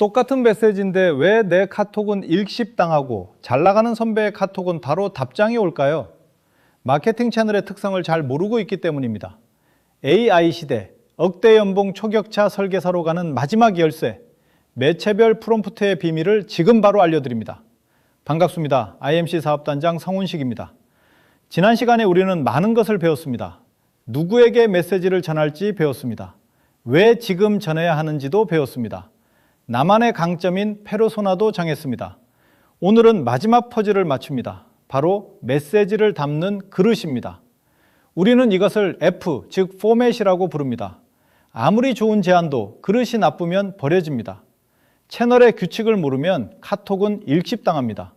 똑같은 메시지인데 왜 내 카톡은 읽씹당하고 잘 나가는 선배의 카톡은 바로 답장이 올까요? 마케팅 채널의 특성을 잘 모르고 있기 때문입니다. AI 시대, 억대 연봉 초격차 설계사로 가는 마지막 열쇠, 매체별 프롬프트의 비밀을 지금 바로 알려드립니다. 반갑습니다. IMC 사업단장 성훈식입니다. 지난 시간에 우리는 많은 것을 배웠습니다. 누구에게 메시지를 전할지 배웠습니다. 왜 지금 전해야 하는지도 배웠습니다. 나만의 강점인 페르소나도 정했습니다. 오늘은 마지막 퍼즐을 맞춥니다. 바로 메시지를 담는 그릇입니다. 우리는 이것을 F, 즉 포맷이라고 부릅니다. 아무리 좋은 제안도 그릇이 나쁘면 버려집니다. 채널의 규칙을 모르면 카톡은 읽씹당합니다.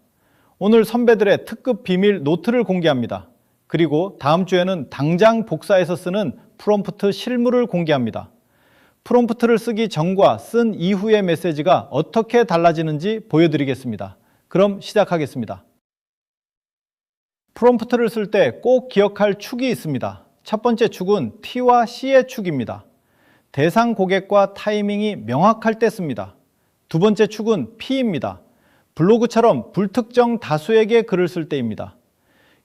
오늘 선배들의 특급 비밀 노트를 공개합니다. 그리고 다음 주에는 당장 복사해서 쓰는 프롬프트 실물을 공개합니다. 프롬프트를 쓰기 전과 쓴 이후의 메시지가 어떻게 달라지는지 보여드리겠습니다. 그럼 시작하겠습니다. 프롬프트를 쓸 때 꼭 기억할 축이 있습니다. 첫 번째 축은 T와 C의 축입니다. 대상 고객과 타이밍이 명확할 때 씁니다. 두 번째 축은 P입니다. 블로그처럼 불특정 다수에게 글을 쓸 때입니다.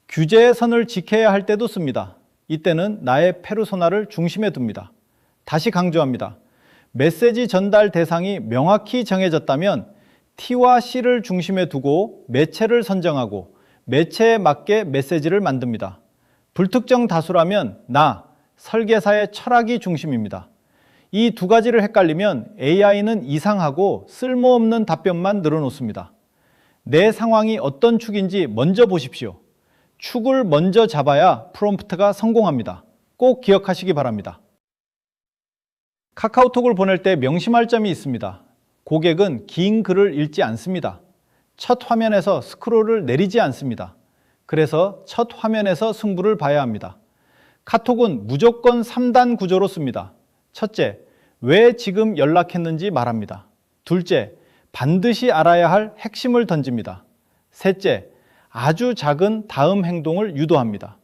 규제의 선을 지켜야 할 때도 씁니다. 이때는 나의 페르소나를 중심에 둡니다. 다시 강조합니다. 메시지 전달 대상이 명확히 정해졌다면 T와 C를 중심에 두고 매체를 선정하고 매체에 맞게 메시지를 만듭니다. 불특정 다수라면 나, 설계사의 철학이 중심입니다. 이 두 가지를 헷갈리면 AI는 이상하고 쓸모없는 답변만 늘어놓습니다. 내 상황이 어떤 축인지 먼저 보십시오. 축을 먼저 잡아야 프롬프트가 성공합니다. 꼭 기억하시기 바랍니다. 카카오톡을 보낼 때 명심할 점이 있습니다. 고객은 긴 글을 읽지 않습니다. 첫 화면에서 스크롤을 내리지 않습니다. 그래서 첫 화면에서 승부를 봐야 합니다. 카톡은 무조건 3단 구조로 씁니다. 첫째, 왜 지금 연락했는지 말합니다. 둘째, 반드시 알아야 할 핵심을 던집니다. 셋째, 아주 작은 다음 행동을 유도합니다.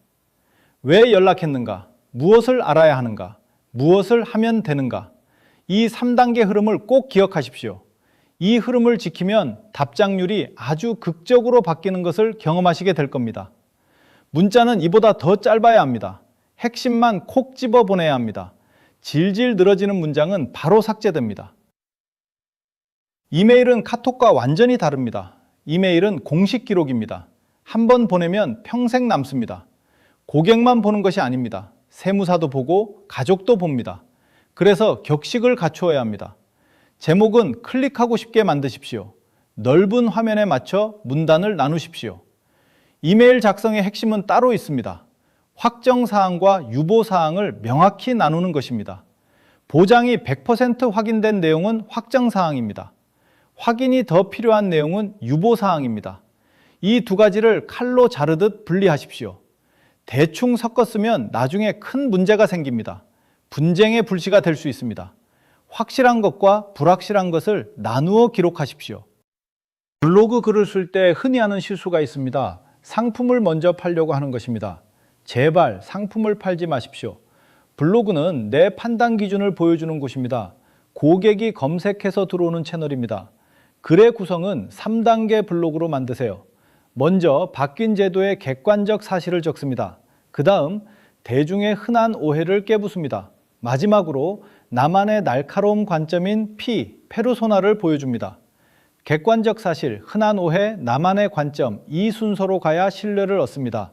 왜 연락했는가? 무엇을 알아야 하는가? 무엇을 하면 되는가? 이 3단계 흐름을 꼭 기억하십시오. 이 흐름을 지키면 답장률이 아주 극적으로 바뀌는 것을 경험하시게 될 겁니다. 문자는 이보다 더 짧아야 합니다. 핵심만 콕 집어 보내야 합니다. 질질 늘어지는 문장은 바로 삭제됩니다. 이메일은 카톡과 완전히 다릅니다. 이메일은 공식 기록입니다. 한 번 보내면 평생 남습니다. 고객만 보는 것이 아닙니다. 세무사도 보고 가족도 봅니다. 그래서 격식을 갖추어야 합니다. 제목은 클릭하고 싶게 만드십시오. 넓은 화면에 맞춰 문단을 나누십시오. 이메일 작성의 핵심은 따로 있습니다. 확정사항과 유보사항을 명확히 나누는 것입니다. 보장이 100% 확인된 내용은 확정사항입니다. 확인이 더 필요한 내용은 유보사항입니다. 이 두 가지를 칼로 자르듯 분리하십시오. 대충 섞어 쓰면 나중에 큰 문제가 생깁니다. 분쟁의 불씨가 될 수 있습니다. 확실한 것과 불확실한 것을 나누어 기록하십시오. 블로그 글을 쓸 때 흔히 하는 실수가 있습니다. 상품을 먼저 팔려고 하는 것입니다. 제발 상품을 팔지 마십시오. 블로그는 내 판단 기준을 보여주는 곳입니다. 고객이 검색해서 들어오는 채널입니다. 글의 구성은 3단계 블로그로 만드세요. 먼저 바뀐 제도의 객관적 사실을 적습니다. 그 다음 대중의 흔한 오해를 깨부숩니다. 마지막으로 나만의 날카로운 관점인 P, 페르소나를 보여줍니다. 객관적 사실, 흔한 오해, 나만의 관점, 이 순서로 가야 신뢰를 얻습니다.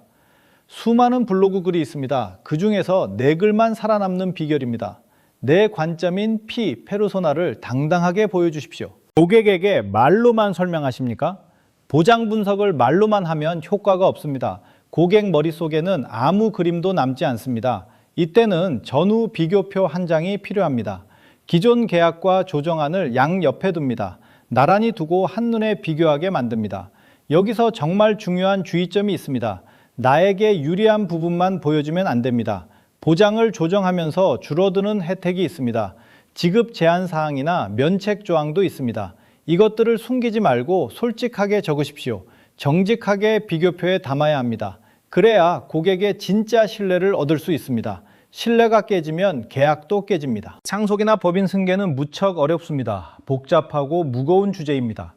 수많은 블로그 글이 있습니다. 그 중에서 내 글만 살아남는 비결입니다. 내 관점인 P, 페르소나를 당당하게 보여주십시오. 고객에게 말로만 설명하십니까? 보장 분석을 말로만 하면 효과가 없습니다. 고객 머릿속에는 아무 그림도 남지 않습니다. 이때는 전후 비교표 한 장이 필요합니다. 기존 계약과 조정안을 양옆에 둡니다. 나란히 두고 한눈에 비교하게 만듭니다. 여기서 정말 중요한 주의점이 있습니다. 나에게 유리한 부분만 보여주면 안 됩니다. 보장을 조정하면서 줄어드는 혜택이 있습니다. 지급 제한 사항이나 면책 조항도 있습니다. 이것들을 숨기지 말고 솔직하게 적으십시오. 정직하게 비교표에 담아야 합니다. 그래야 고객의 진짜 신뢰를 얻을 수 있습니다. 신뢰가 깨지면 계약도 깨집니다. 상속이나 법인 승계는 무척 어렵습니다. 복잡하고 무거운 주제입니다.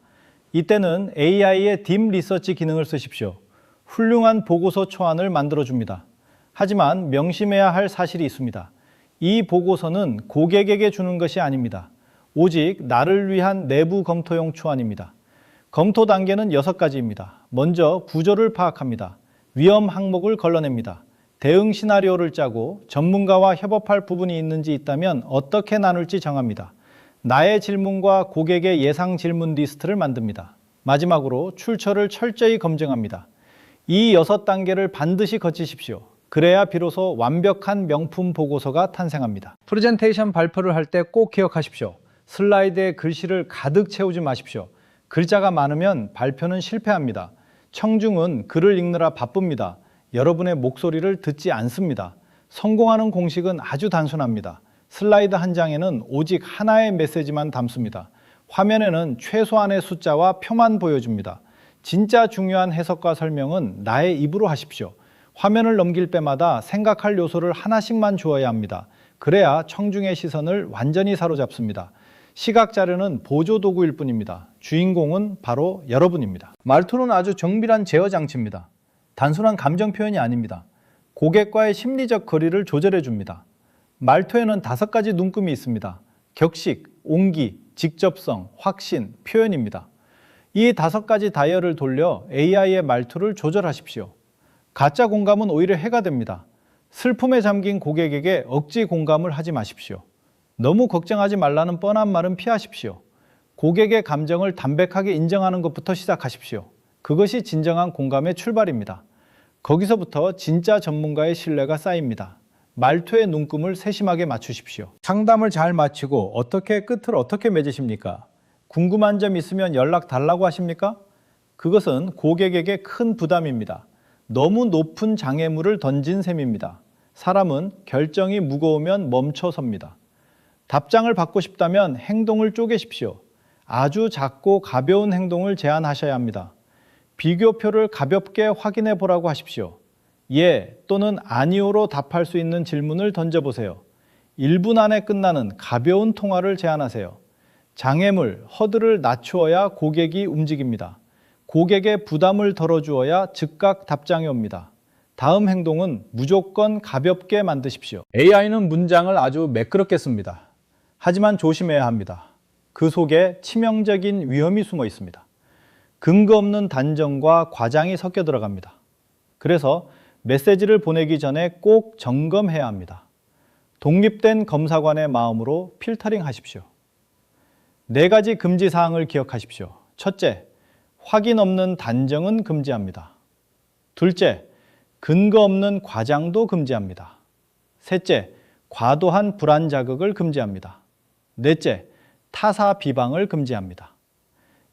이때는 AI의 딥 리서치 기능을 쓰십시오. 훌륭한 보고서 초안을 만들어줍니다. 하지만 명심해야 할 사실이 있습니다. 이 보고서는 고객에게 주는 것이 아닙니다. 오직 나를 위한 내부 검토용 초안입니다. 검토 단계는 6가지입니다. 먼저 구조를 파악합니다. 위험 항목을 걸러냅니다. 대응 시나리오를 짜고 전문가와 협업할 부분이 있는지 있다면 어떻게 나눌지 정합니다. 나의 질문과 고객의 예상 질문 리스트를 만듭니다. 마지막으로 출처를 철저히 검증합니다. 이 6단계를 반드시 거치십시오. 그래야 비로소 완벽한 명품 보고서가 탄생합니다. 프레젠테이션 발표를 할 때 꼭 기억하십시오. 슬라이드에 글씨를 가득 채우지 마십시오. 글자가 많으면 발표는 실패합니다. 청중은 글을 읽느라 바쁩니다. 여러분의 목소리를 듣지 않습니다. 성공하는 공식은 아주 단순합니다. 슬라이드 한 장에는 오직 하나의 메시지만 담습니다. 화면에는 최소한의 숫자와 표만 보여줍니다. 진짜 중요한 해석과 설명은 나의 입으로 하십시오. 화면을 넘길 때마다 생각할 요소를 하나씩만 주어야 합니다. 그래야 청중의 시선을 완전히 사로잡습니다. 시각 자료는 보조 도구일 뿐입니다. 주인공은 바로 여러분입니다. 말투는 아주 정밀한 제어 장치입니다. 단순한 감정 표현이 아닙니다. 고객과의 심리적 거리를 조절해 줍니다. 말투에는 5가지 눈금이 있습니다. 격식, 온기, 직접성, 확신, 표현입니다. 이 5가지 다이얼을 돌려 AI의 말투를 조절하십시오. 가짜 공감은 오히려 해가 됩니다. 슬픔에 잠긴 고객에게 억지 공감을 하지 마십시오. 너무 걱정하지 말라는 뻔한 말은 피하십시오. 고객의 감정을 담백하게 인정하는 것부터 시작하십시오. 그것이 진정한 공감의 출발입니다. 거기서부터 진짜 전문가의 신뢰가 쌓입니다. 말투의 눈금을 세심하게 맞추십시오. 상담을 잘 마치고 끝을 어떻게 맺으십니까? 궁금한 점 있으면 연락 달라고 하십니까? 그것은 고객에게 큰 부담입니다. 너무 높은 장애물을 던진 셈입니다. 사람은 결정이 무거우면 멈춰섭니다. 답장을 받고 싶다면 행동을 쪼개십시오. 아주 작고 가벼운 행동을 제안하셔야 합니다. 비교표를 가볍게 확인해 보라고 하십시오. 예 또는 아니오로 답할 수 있는 질문을 던져보세요. 1분 안에 끝나는 가벼운 통화를 제안하세요. 장애물, 허들을 낮추어야 고객이 움직입니다. 고객의 부담을 덜어주어야 즉각 답장이 옵니다. 다음 행동은 무조건 가볍게 만드십시오. AI는 문장을 아주 매끄럽게 씁니다. 하지만 조심해야 합니다. 그 속에 치명적인 위험이 숨어 있습니다. 근거 없는 단정과 과장이 섞여 들어갑니다. 그래서 메시지를 보내기 전에 꼭 점검해야 합니다. 독립된 검사관의 마음으로 필터링 하십시오. 4가지 금지 사항을 기억하십시오. 첫째, 확인 없는 단정은 금지합니다. 둘째, 근거 없는 과장도 금지합니다. 셋째, 과도한 불안 자극을 금지합니다. 넷째, 타사 비방을 금지합니다.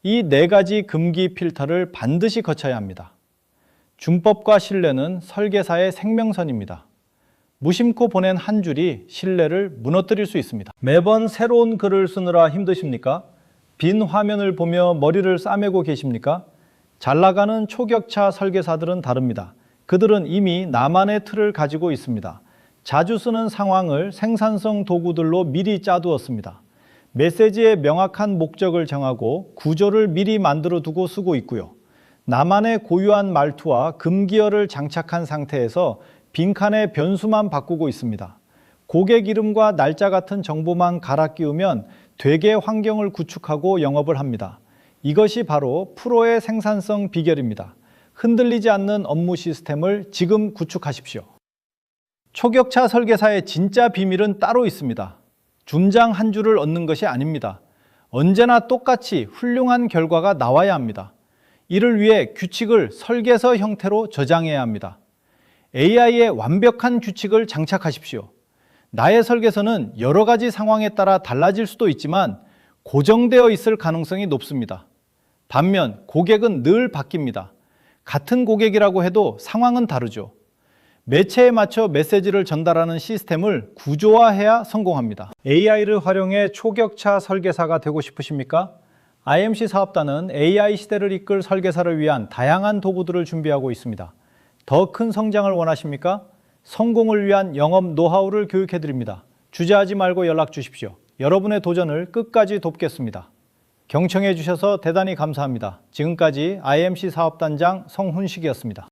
이 4가지 금기 필터를 반드시 거쳐야 합니다. 준법과 신뢰는 설계사의 생명선입니다. 무심코 보낸 한 줄이 신뢰를 무너뜨릴 수 있습니다. 매번 새로운 글을 쓰느라 힘드십니까? 빈 화면을 보며 머리를 싸매고 계십니까? 잘 나가는 초격차 설계사들은 다릅니다. 그들은 이미 나만의 틀을 가지고 있습니다. 자주 쓰는 상황을 생산성 도구들로 미리 짜두었습니다. 메시지의 명확한 목적을 정하고 구조를 미리 만들어 두고 쓰고 있고요. 나만의 고유한 말투와 금기어를 장착한 상태에서 빈칸의 변수만 바꾸고 있습니다. 고객 이름과 날짜 같은 정보만 갈아 끼우면 되게 환경을 구축하고 영업을 합니다. 이것이 바로 프로의 생산성 비결입니다. 흔들리지 않는 업무 시스템을 지금 구축하십시오. 초격차 설계사의 진짜 비밀은 따로 있습니다. 준장 한 줄을 얻는 것이 아닙니다. 언제나 똑같이 훌륭한 결과가 나와야 합니다. 이를 위해 규칙을 설계서 형태로 저장해야 합니다. AI의 완벽한 규칙을 장착하십시오. 나의 설계서는 여러 가지 상황에 따라 달라질 수도 있지만 고정되어 있을 가능성이 높습니다. 반면 고객은 늘 바뀝니다. 같은 고객이라고 해도 상황은 다르죠. 매체에 맞춰 메시지를 전달하는 시스템을 구조화해야 성공합니다. AI를 활용해 초격차 설계사가 되고 싶으십니까? IMC 사업단은 AI 시대를 이끌 설계사를 위한 다양한 도구들을 준비하고 있습니다. 더 큰 성장을 원하십니까? 성공을 위한 영업 노하우를 교육해 드립니다. 주저하지 말고 연락 주십시오. 여러분의 도전을 끝까지 돕겠습니다. 경청해 주셔서 대단히 감사합니다. 지금까지 IMC 사업단장 성훈식이었습니다.